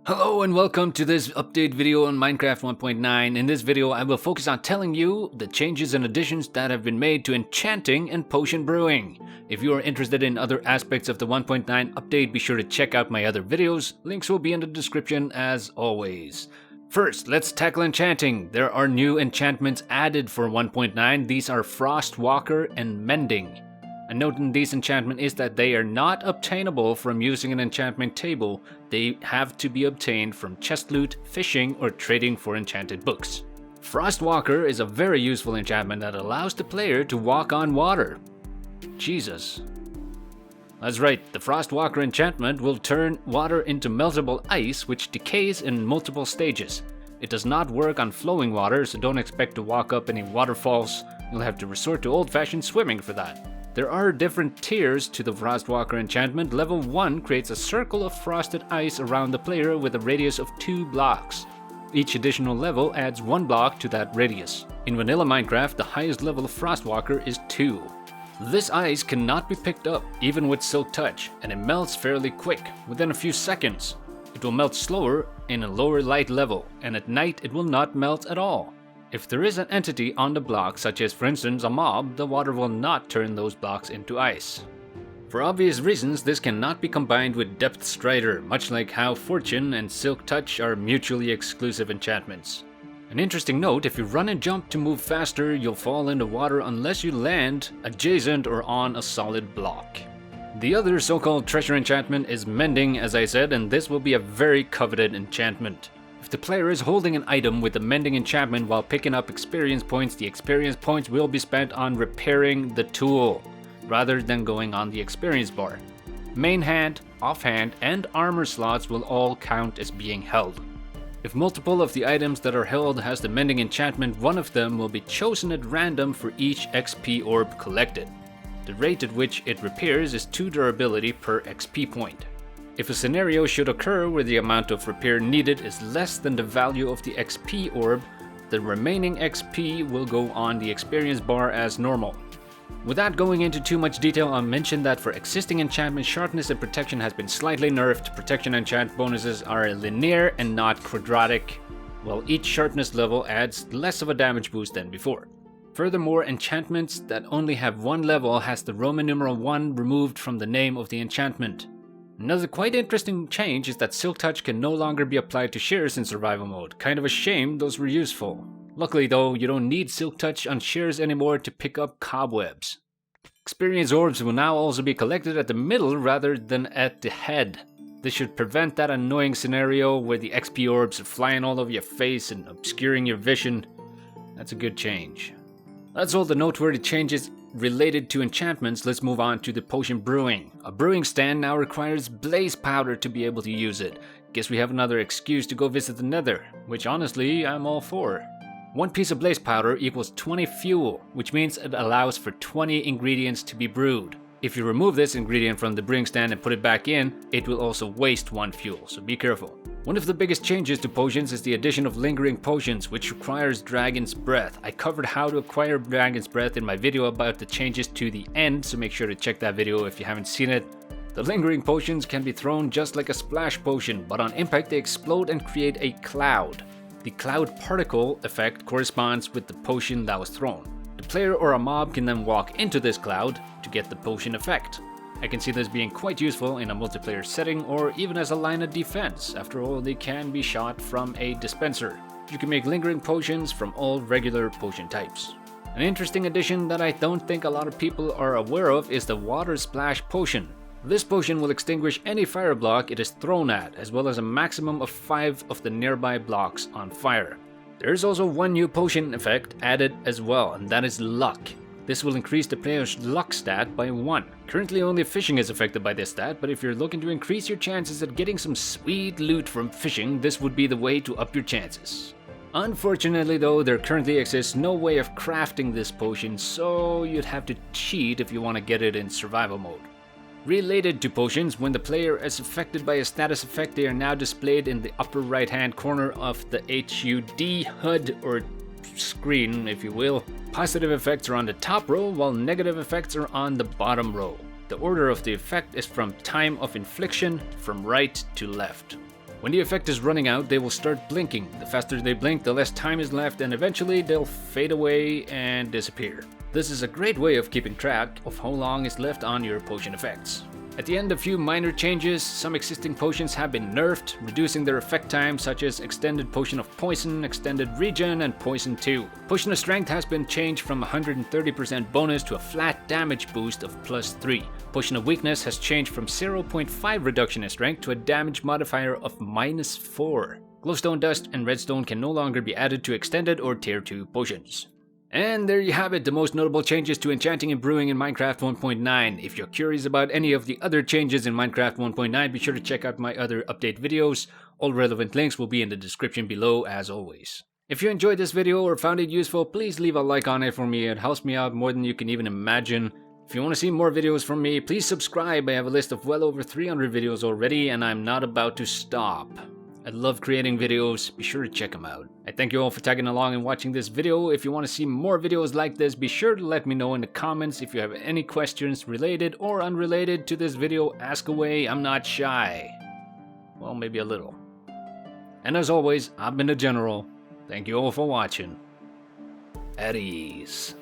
Hello and welcome to this update video on Minecraft 1.9. In this video I will focus on telling you the changes and additions that have been made to enchanting and potion brewing. If you are interested in other aspects of the 1.9 update, be sure to check out my other videos. Links will be in the description as always. First, let's tackle enchanting. There are new enchantments added for 1.9. These are Frostwalker and Mending. A note in these enchantments is that they are not obtainable from using an enchantment table. They have to be obtained from chest loot, fishing, or trading for enchanted books. Frostwalker is a very useful enchantment that allows the player to walk on water. Jesus. That's right, the Frostwalker enchantment will turn water into meltable ice, which decays in multiple stages. It does not work on flowing water, so don't expect to walk up any waterfalls. You'll have to resort to old-fashioned swimming for that. There are different tiers to the Frostwalker enchantment. Level 1 creates a circle of frosted ice around the player with a radius of 2 blocks. Each additional level adds 1 block to that radius. In vanilla Minecraft, the highest level of Frostwalker is 2. This ice cannot be picked up, even with Silk Touch, and it melts fairly quick, within a few seconds. It will melt slower in a lower light level, and at night it will not melt at all. If there is an entity on the block, such as for instance a mob, the water will not turn those blocks into ice. For obvious reasons, this cannot be combined with Depth Strider, much like how Fortune and Silk Touch are mutually exclusive enchantments. An interesting note, if you run and jump to move faster, you'll fall into water unless you land adjacent or on a solid block. The other so-called treasure enchantment is Mending, as I said, and this will be a very coveted enchantment. If the player is holding an item with the Mending enchantment while picking up experience points, the experience points will be spent on repairing the tool, rather than going on the experience bar. Main hand, offhand, and armor slots will all count as being held. If multiple of the items that are held has the Mending enchantment, one of them will be chosen at random for each XP orb collected. The rate at which it repairs is 2 durability per XP point. If a scenario should occur where the amount of repair needed is less than the value of the XP orb, the remaining XP will go on the experience bar as normal. Without going into too much detail, I'll mention that for existing enchantments, sharpness and protection has been slightly nerfed. Protection enchant bonuses are linear and not quadratic, while each sharpness level adds less of a damage boost than before. Furthermore, enchantments that only have 1 level has the Roman numeral 1 removed from the name of the enchantment. Another quite interesting change is that Silk Touch can no longer be applied to shears in survival mode. Kind of a shame, those were useful. Luckily though, you don't need Silk Touch on shears anymore to pick up cobwebs. Experience orbs will now also be collected at the middle rather than at the head. This should prevent that annoying scenario where the XP orbs are flying all over your face and obscuring your vision. That's a good change. That's all the noteworthy changes related to enchantments. Let's move on to the potion brewing. A brewing stand now requires blaze powder to be able to use it. Guess we have another excuse to go visit the nether, which honestly I'm all for. 1 piece of blaze powder equals 20 fuel, which means it allows for 20 ingredients to be brewed. If you remove this ingredient from the brewing stand and put it back in, it will also waste 1 fuel, so be careful. One of the biggest changes to potions is the addition of lingering potions, which requires Dragon's Breath. I covered how to acquire Dragon's Breath in my video about the changes to the end, so make sure to check that video if you haven't seen it. The lingering potions can be thrown just like a splash potion, but on impact they explode and create a cloud. The cloud particle effect corresponds with the potion that was thrown. The player or a mob can then walk into this cloud to get the potion effect. I can see this being quite useful in a multiplayer setting or even as a line of defense. After all, they can be shot from a dispenser. You can make lingering potions from all regular potion types. An interesting addition that I don't think a lot of people are aware of is the water splash potion. This potion will extinguish any fire block it is thrown at, as well as a maximum of 5 of the nearby blocks on fire. There is also 1 new potion effect added as well, and that is luck. This will increase the player's luck stat by 1. Currently only fishing is affected by this stat, but if you're looking to increase your chances at getting some sweet loot from fishing, this would be the way to up your chances. Unfortunately though, there currently exists no way of crafting this potion, so you'd have to cheat if you want to get it in survival mode. Related to potions, when the player is affected by a status effect, they are now displayed in the upper right hand corner of the HUD or screen, if you will. Positive effects are on the top row, while negative effects are on the bottom row. The order of the effect is from time of infliction, from right to left. When the effect is running out, they will start blinking. The faster they blink, the less time is left, and eventually they'll fade away and disappear. This is a great way of keeping track of how long is left on your potion effects. At the end, a few minor changes. Some existing potions have been nerfed, reducing their effect time, such as Extended Potion of Poison, Extended Regen, and Poison 2. Potion of Strength has been changed from 130% bonus to a flat damage boost of +3. Potion of Weakness has changed from 0.5 reduction in strength to a damage modifier of -4. Glowstone Dust and Redstone can no longer be added to Extended or Tier 2 potions. And there you have it, the most notable changes to enchanting and brewing in Minecraft 1.9. If you're curious about any of the other changes in Minecraft 1.9, be sure to check out my other update videos. All relevant links will be in the description below as always. If you enjoyed this video or found it useful, please leave a like on it for me. It helps me out more than you can even imagine. If you want to see more videos from me, please subscribe. I have a list of well over 300 videos already, and I'm not about to stop. I love creating videos, be sure to check them out. I thank you all for tagging along and watching this video. If you want to see more videos like this, be sure to let me know in the comments. If you have any questions related or unrelated to this video, ask away, I'm not shy. Well, maybe a little. And as always, I've been the General. Thank you all for watching. At ease.